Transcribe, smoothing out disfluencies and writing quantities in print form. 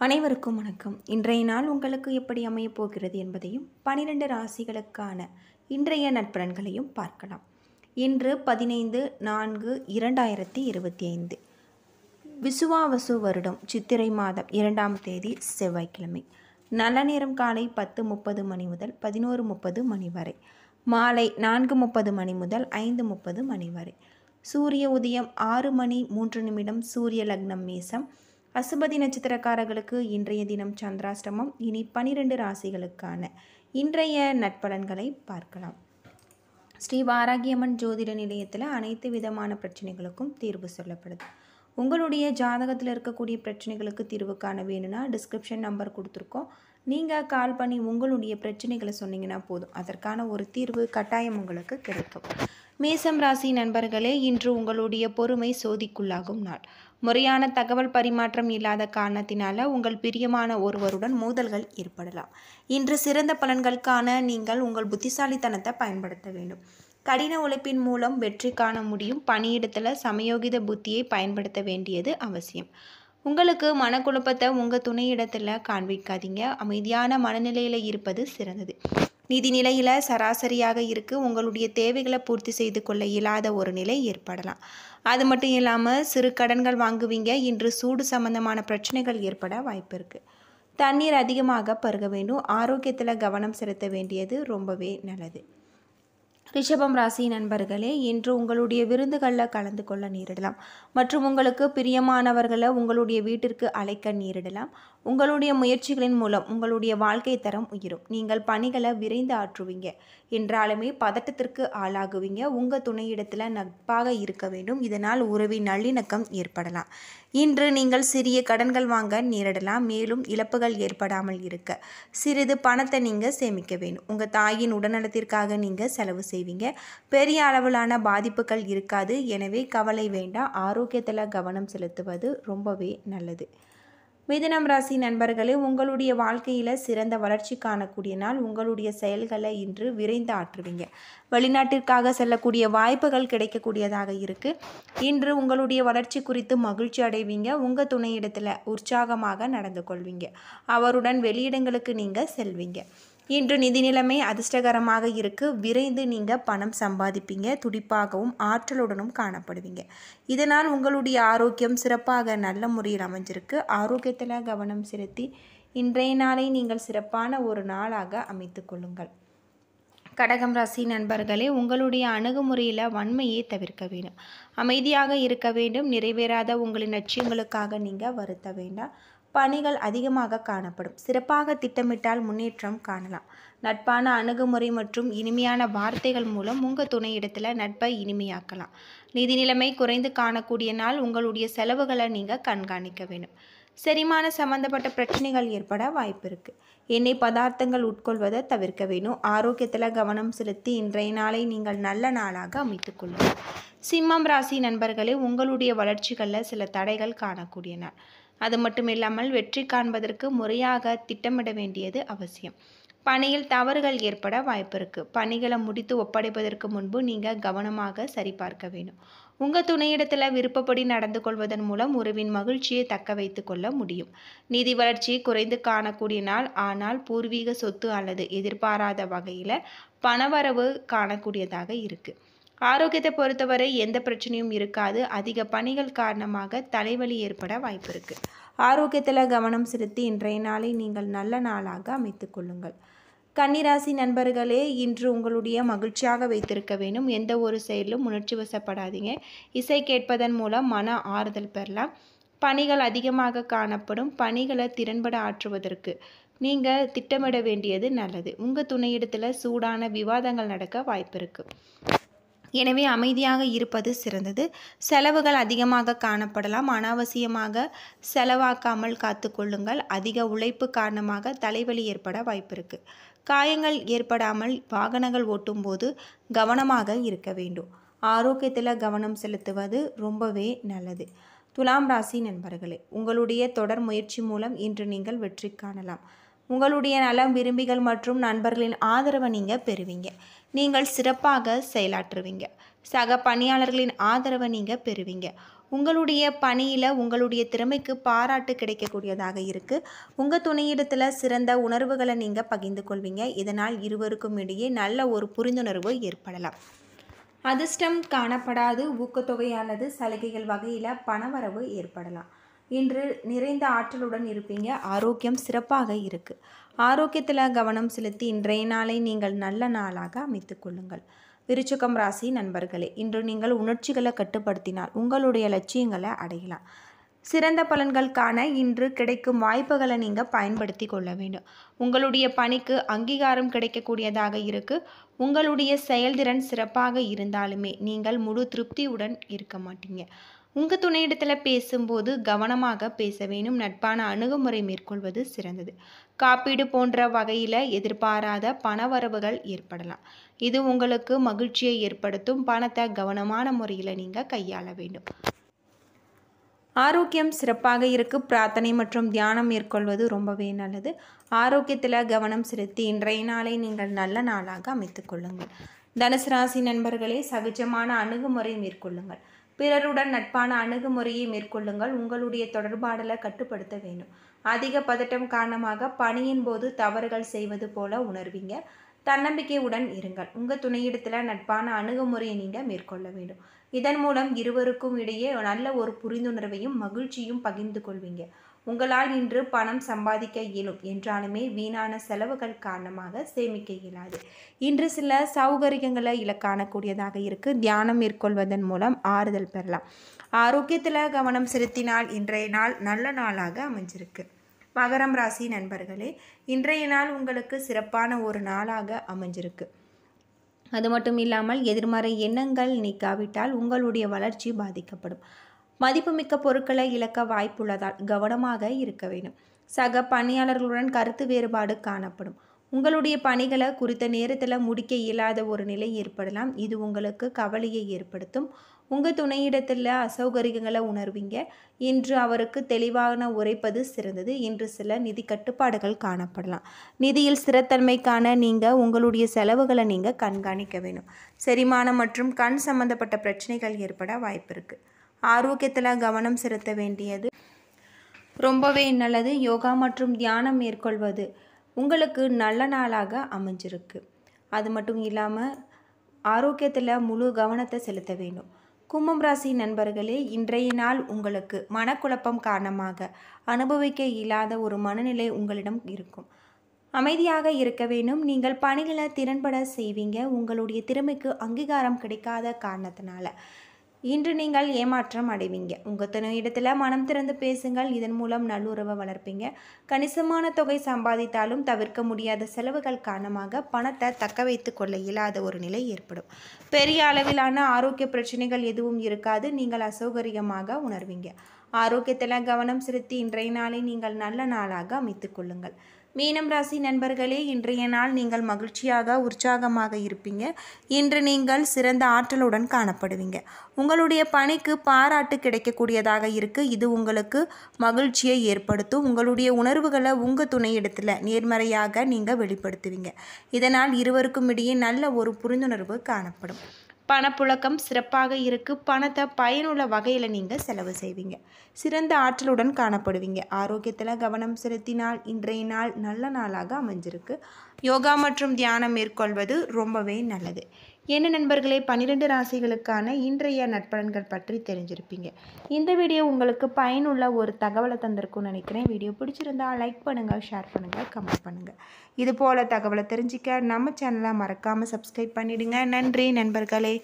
அனைவருக்கும் வணக்கம். இன்றைய நாள் உங்களுக்கு எப்படி அமையப் போகிறது என்பதையும் 12 ராசிகளுக்கான இன்றைய நட்பலன்களையும் பார்க்கலாம். இன்று 15/4/2025 விசுவாவசு வருடம் சித்திரை மாதம் 2ஆம் தேதி செவ்வாய்க்கிழமை. நல்ல நேரம் காலை 10:30 மணி முதல் 11:30 மணி வரை, மாலை 4:30 மணி முதல் 5:30 மணி வரை. சூரிய உதயம் 6:03 சூரிய லக்னம் மேசம். அசுபதி நட்சத்திரக்காரர்களுக்கு இன்றைய தினம் சந்திராஷ்டமம். இனி 12 ராசிகளுக்கான இன்றைய நட்பலன்களை பார்க்கலாம். ஸ்ரீ வாராகியம்மன் ஜோதிட நிலையத்தில் அனைத்து விதமான பிரச்சனைகளுக்கும் தீர்வு சொல்லப்படுது. உங்களுடைய ஜாதகத்தில் இருக்கக்கூடிய பிரச்சனைகளுக்கு தீர்வு காண வேணும்னா டிஸ்கிரிப்ஷன் நம்பர் கொடுத்துருக்கோம். நீங்கள் கால் பண்ணி உங்களுடைய பிரச்சனைகளை சொன்னீங்கன்னா போதும், அதற்கான ஒரு தீர்வு கட்டாயம் உங்களுக்கு கிடைக்கும். மேசம் ராசி நண்பர்களே, இன்று உங்களுடைய பொறுமை சோதிக்குள்ளாகும் நாள். முறையான தகவல் பரிமாற்றம் இல்லாத காரணத்தினால உங்கள் பிரியமான ஒருவருடன் மோதல்கள் ஏற்படலாம். இன்று சிறந்த பலன்களுக்கான நீங்கள் உங்கள் புத்திசாலித்தனத்தை பயன்படுத்த வேண்டும். கடின உழைப்பின் மூலம் வெற்றி காண முடியும். பணியிடத்தில் சமயோகித புத்தியை பயன்படுத்த வேண்டியது அவசியம். உங்களுக்கு மனக்குழப்பத்தை உங்கள் துணையிடத்தில் காண்பிக்காதீங்க. அமைதியான மனநிலையில் இருப்பது சிறந்தது. நிதி நிலையில் சராசரியாக இருக்குது. உங்களுடைய தேவைகளை பூர்த்தி செய்து கொள்ள இயலாத ஒரு நிலை ஏற்படலாம். அது மட்டும் இல்லாமல் சிறு கடன்கள் வாங்குவீங்க. இன்று சூடு சம்பந்தமான பிரச்சனைகள் ஏற்பட வாய்ப்பு இருக்குது. தண்ணீர் அதிகமாக பருக வேண்டும். ஆரோக்கியத்தில் கவனம் செலுத்த வேண்டியது ரொம்பவே நல்லது. ரிஷபம் ராசி நண்பர்களே, இன்று உங்களுடைய விருந்துகளில் கலந்து கொள்ள நேரிடலாம் மற்றும் உங்களுக்கு பிரியமானவர்களை உங்களுடைய வீட்டிற்கு அழைக்க நேரிடலாம். உங்களுடைய முயற்சிகளின் மூலம் உங்களுடைய வாழ்க்கை தரம் உயரும். நீங்கள் பணிகளை விரைந்து ஆற்றுவீங்க. என்றாலுமே பதட்டத்திற்கு ஆளாகுவீங்க. உங்கள் துணையிடத்தில் நட்பாக இருக்க வேண்டும். இதனால் உறவின் நல்லிணக்கம் ஏற்படலாம். இன்று நீங்கள் சிறிய கடன்கள் வாங்க நேரிடலாம். மேலும் இழப்புகள் ஏற்படாமல் இருக்க சிறிது பணத்தை நீங்கள் சேமிக்க வேண்டும். உங்கள் தாயின் உடல்நலத்திற்காக நீங்கள் செலவு செய்வீங்க. பெரிய அளவிலான பாதிப்புகள் இருக்காது. எனவே கவலை வேண்டாம். ஆரோக்கியத்தில் கவனம் செலுத்துவது ரொம்பவே நல்லது. மிதுனம் ராசி நண்பர்களே, உங்களுடைய வாழ்க்கையில் சிறந்த வளர்ச்சி காணக்கூடிய நாள். உங்களுடைய செயல்களை இன்று விரைந்து ஆற்றுவீங்க. வெளிநாட்டிற்காக செல்லக்கூடிய வாய்ப்புகள் கிடைக்கக்கூடியதாக இருக்குது. இன்று உங்களுடைய வளர்ச்சி குறித்து மகிழ்ச்சி அடைவீங்க. உங்கள் துணையிடத்தில் உற்சாகமாக நடந்து கொள்வீங்க. அவருடன் வெளியிடங்களுக்கு நீங்கள் செல்வீங்க. இன்று நிதி நிலைமை அதிர்ஷ்டகரமாக இருக்குது. விரைந்து நீங்கள் பணம் சம்பாதிப்பீங்க. துடிப்பாகவும் ஆற்றலுடனும் காணப்படுவீங்க. இதனால் உங்களுடைய ஆரோக்கியம் சிறப்பாக நல்ல முறையில் அமைஞ்சிருக்கு. ஆரோக்கியத்தில் கவனம் செலுத்தி இன்றைய நாளை நீங்கள் சிறப்பான ஒரு நாளாக அமைத்து கொள்ளுங்கள். கடகம் ராசி நண்பர்களே, உங்களுடைய அணுகுமுறையில் வன்மையை தவிர்க்க வேண்டும். அமைதியாக இருக்க வேண்டும். நிறைவேறாத உங்களின் லட்சியங்களுக்காக நீங்கள் வருத்த வேண்டாம். பணிகள் அதிகமாக காணப்படும். சிறப்பாக திட்டமிட்டால் முன்னேற்றம் காணலாம். நட்பான அணுகுமுறை மற்றும் இனிமையான வார்த்தைகள் மூலம் உங்கள் துணையிடத்தில் நட்பை இனிமையாக்கலாம். நிதி நிலைமை குறைந்து காணக்கூடிய நாள். உங்களுடைய செலவுகளை நீங்கள் கண்காணிக்க வேண்டும். செரிமான சம்பந்தப்பட்ட பிரச்சனைகள் ஏற்பட வாய்ப்பு இருக்குது. எண்ணெய் பதார்த்தங்கள் உட்கொள்வதை தவிர்க்க வேண்டும். ஆரோக்கியத்தில் கவனம் செலுத்தி இன்றைய நாளை நீங்கள் நல்ல நாளாக அமைத்துக் கொள்ளுங்கள். சிம்மம் ராசி நண்பர்களே, உங்களுடைய வளர்ச்சிகளில் சில தடைகள் காணக்கூடிய நாள். அது மட்டும் இல்லாமல் வெற்றி காண்பதற்கு முறையாக திட்டமிட வேண்டியது அவசியம். பணியில் தவறுகள் ஏற்பட வாய்ப்பு இருக்குது. பணிகளை முடித்து ஒப்படைப்பதற்கு முன்பு நீங்கள் கவனமாக சரிபார்க்க வேண்டும். உங்கள் துணையிடத்தில் விருப்பப்படி நடந்து கொள்வதன் மூலம் உறவின் மகிழ்ச்சியை தக்க வைத்து கொள்ள முடியும். நிதி வளர்ச்சி குறைந்து காணக்கூடிய நாள். ஆனால் பூர்வீக சொத்து அல்லது எதிர்பாராத வகையில் பணவரவு காணக்கூடியதாக இருக்குது. ஆரோக்கியத்தை பொறுத்தவரை எந்த பிரச்சனையும் இருக்காது. அதிக பணிகள் காரணமாக தலைவலி ஏற்பட வாய்ப்பு இருக்குது. ஆரோக்கியத்தில் கவனம் செலுத்தி இன்றைய நாளை நீங்கள் நல்ல நாளாக அமைத்து கொள்ளுங்கள். கன்னிராசி நண்பர்களே, இன்று உங்களுடைய மகிழ்ச்சியாக வைத்திருக்க வேண்டும். எந்த ஒரு செயலும் உணர்ச்சி வசப்படாதீங்க. இசை கேட்பதன் மூலம் மன ஆறுதல் பெறலாம். பணிகள் அதிகமாக காணப்படும். பணிகளை திறன்பட ஆற்றுவதற்கு நீங்கள் திட்டமிட வேண்டியது நல்லது. உங்கள் துணையிடத்தில் சூடான விவாதங்கள் நடக்க வாய்ப்பு இருக்குது. எனவே அமைதியாக இருப்பது சிறந்தது. செலவுகள் அதிகமாக காணப்படலாம். அனாவசியமாக செலவாக்காமல் காத்து கொள்ளுங்கள். அதிக உழைப்பு காரணமாக தலைவலி ஏற்பட வாய்ப்பு இருக்குது. காயங்கள் ஏற்படாமல் வாகனங்கள் ஓட்டும் போது கவனமாக இருக்க வேண்டும். ஆரோக்கியத்தில் கவனம் செலுத்துவது ரொம்பவே நல்லது. துலாம் ராசி நண்பர்களே, உங்களுடைய தொடர் முயற்சி மூலம் இன்று நீங்கள் வெற்றி காணலாம். உங்களுடைய நலம் விரும்பிகள் மற்றும் நண்பர்களின் ஆதரவை நீங்கள் பெறுவீங்க. நீங்கள் சிறப்பாக செயலாற்றுவீங்க. சக பணியாளர்களின் ஆதரவை நீங்கள் பெறுவீங்க. உங்களுடைய பணியில் உங்களுடைய திறமைக்கு பாராட்டு கிடைக்கக்கூடியதாக இருக்குது. உங்கள் துணையிடத்தில் சிறந்த உணர்வுகளை நீங்கள் பகிர்ந்து கொள்வீங்க. இதனால் இருவருக்கும் இடையே நல்ல ஒரு புரிந்துணர்வு ஏற்படலாம். அதிர்ஷ்டம் காணப்படாது. ஊக்கத்தொகை அல்லது சலுகைகள் வகையில் பணவரவு ஏற்படலாம். இன்று நிறைந்த ஆற்றலுடன் இருப்பீங்க. ஆரோக்கியம் சிறப்பாக இருக்குது. ஆரோக்கியத்தில் கவனம் செலுத்தி இன்றைய நாளை நீங்கள் நல்ல நாளாக அமைத்து கொள்ளுங்கள். விருச்சிகம் ராசி நண்பர்களே, இன்று நீங்கள் உணர்ச்சிகளை கட்டுப்படுத்தினால் உங்களுடைய லட்சியங்களை அடையலாம். சிறந்த பலன்கள் காண இன்று கிடைக்கும் வாய்ப்புகளை நீங்கள் பயன்படுத்தி கொள்ள வேண்டும். உங்களுடைய பணிக்கு அங்கீகாரம் கிடைக்கக்கூடியதாக இருக்குது. உங்களுடைய செயல்திறன் சிறப்பாக இருந்தாலுமே நீங்கள் முழு திருப்தியுடன் இருக்க மாட்டீங்க. உங்கள் துணையிடத்தில் பேசும்போது கவனமாக பேச வேண்டும். நட்பான அணுகுமுறை மேற்கொள்வது சிறந்தது. காப்பீடு போன்ற வகையில் எதிர்பாராத பணவரவுகள் ஏற்படலாம். இது உங்களுக்கு மகிழ்ச்சியை ஏற்படுத்தும். பணத்தை கவனமான முறையில் நீங்கள் கையாள வேண்டும். ஆரோக்கியம் சிறப்பாக இருக்குது. பிரார்த்தனை மற்றும் தியானம் மேற்கொள்வது ரொம்பவே நல்லது. ஆரோக்கியத்தில் கவனம் செலுத்தி இன்றைய நாளை நீங்கள் நல்ல நாளாக அமைத்து கொள்ளுங்கள். தனுசு ராசி நண்பர்களே, சகஜமான அணுகுமுறை மேற்கொள்ளுங்கள். பிறருடன் நட்பான அணுகுமுறையை மேற்கொள்ளுங்கள். உங்களுடைய தொடர்பாடலை கட்டுப்படுத்த வேண்டும். அதிக பதட்டம் காரணமாக பணியின் போது தவறுகள் செய்வது போல உணர்வீங்க. தன்னம்பிக்கையுடன் இருங்கள். உங்கள் துணையிடத்தில் நட்பான அணுகுமுறையை நீங்கள் மேற்கொள்ள வேண்டும். இதன் மூலம் இருவருக்கும் இடையே நல்ல ஒரு புரிந்துணர்வையும் மகிழ்ச்சியும் பகிர்ந்து கொள்வீங்க. உங்களால் இன்று பணம் சம்பாதிக்க இயலும் என்றாலுமே வீணான செலவுகள் காரணமாக சேமிக்க இயலாது. இன்று சில சௌகரியங்களை காணக்கூடியதாக இருக்குது. தியானம் மேற்கொள்வதன் மூலம் ஆறுதல் பெறலாம். ஆரோக்கியத்தில் கவனம் செலுத்தினால் இன்றைய நாள் நல்ல நாளாக அமைஞ்சிருக்கு. மகரம் ராசி நண்பர்களே, இன்றைய நாள் உங்களுக்கு சிறப்பான ஒரு நாளாக அமைஞ்சிருக்கு. அது மட்டும் இல்லாமல் எதிர்மறை எண்ணங்கள் நீக்காவிட்டால் உங்களுடைய வளர்ச்சி பாதிக்கப்படும். மதிப்புமிக்க பொருட்களை இழக்க வாய்ப்புள்ளதால் கவனமாக இருக்க வேண்டும். சக பணியாளர்களுடன் கருத்து வேறுபாடு காணப்படும். உங்களுடைய பணிகளை குறித்த நேரத்தில் முடிக்க இயலாத ஒரு நிலை ஏற்படலாம். இது உங்களுக்கு கவலையை ஏற்படுத்தும். உங்கள் துணையிடத்தில் அசௌகரியங்களை உணர்வீங்க. இன்று அவருக்கு தெளிவான உரைப்பது சிறந்தது. இன்று சில நிதி கட்டுப்பாடுகள் காணப்படலாம். நிதியில் ஸ்திரத்தன்மைக்கான நீங்கள் உங்களுடைய செலவுகளை நீங்கள் கண்காணிக்க வேண்டும். செரிமானம் மற்றும் கண் சம்பந்தப்பட்ட பிரச்சனைகள் ஏற்பட வாய்ப்பு இருக்குது. ஆரோக்கியத்தில் கவனம் செலுத்த வேண்டியது ரொம்பவே நல்லது. யோகா மற்றும் தியானம் மேற்கொள்வது உங்களுக்கு நல்ல நாளாக அமைஞ்சிருக்கு. அது மட்டும் இல்லாமல் ஆரோக்கியத்தில் முழு கவனத்தை செலுத்த வேண்டும். கும்பம் ராசி நண்பர்களே, இன்றைய நாள் உங்களுக்கு மனக்குழப்பம் காரணமாக அனுபவிக்க இயலாத ஒரு மனநிலை உங்களிடம் இருக்கும். அமைதியாக இருக்க வேண்டும். நீங்கள் பணிகளை திறன்பட செய்வீங்க. உங்களுடைய திறமைக்கு அங்கீகாரம் கிடைக்காத காரணத்தினால இன்று நீங்கள் ஏமாற்றம் அடைவீங்க. உங்கள் துணையிடத்தில் மனம் திறந்து பேசுங்கள். இதன் மூலம் நல்லுறவை வளர்ப்பீங்க. கணிசமான தொகை சம்பாதித்தாலும் தவிர்க்க முடியாத செலவுகள் காரணமாக பணத்தை தக்க வைத்து கொள்ள இயலாத ஒரு நிலை ஏற்படும். பெரிய அளவிலான ஆரோக்கிய பிரச்சனைகள் எதுவும் இருக்காது. நீங்கள் அசௌகரியமாக உணர்வீங்க. ஆரோக்கியத்தில் கவனம் செலுத்தி இன்றைய நாளை நீங்கள் நல்ல நாளாக அமைத்து கொள்ளுங்கள். மீனம் ராசி நண்பர்களே, இன்றைய நாள் நீங்கள் மகிழ்ச்சியாக உற்சாகமாக இருப்பீங்க. இன்று நீங்கள் சிறந்த ஆற்றலுடன் காணப்படுவீங்க. உங்களுடைய பணிக்கு பாராட்டு கிடைக்கக்கூடியதாக இருக்குது. இது உங்களுக்கு மகிழ்ச்சியை ஏற்படுத்தும். உங்களுடைய உணர்வுகளை உங்கள் துணையிடத்தில் நேர்மறையாக நீங்கள் வெளிப்படுத்துவீங்க. இதனால் இருவருக்கும் இடையே நல்ல ஒரு புரிந்துணர்வு காணப்படும். பணப்புழக்கம் சிறப்பாக இருக்குது. பணத்தை பயனுள்ள வகையில் நீங்கள் செலவு செய்வீங்க. சிறந்த ஆற்றலுடன் காணப்படுவீங்க. ஆரோக்கியத்தில் கவனம் செலுத்தினால் இன்றைய நாள் நல்ல நாளாக அமைஞ்சிருக்கு. யோகா மற்றும் தியானம் மேற்கொள்வது ரொம்பவே நல்லது. என்ன நண்பர்களே, 12 ராசிகளுக்கான இன்றைய நட்பலன்கள் பற்றி தெரிஞ்சிருப்பீங்க. இந்த வீடியோ உங்களுக்கு பயனுள்ள ஒரு தகவலை தந்திருக்கும்னு நினைக்கிறேன். வீடியோ பிடிச்சிருந்தா லைக் பண்ணுங்கள், ஷேர் பண்ணுங்கள், கமெண்ட் பண்ணுங்கள். இது போல் தகவலை தெரிஞ்சிக்க நம்ம சேனலை மறக்காமல் சப்ஸ்கிரைப் பண்ணிடுங்க. நன்றி நண்பர்களே.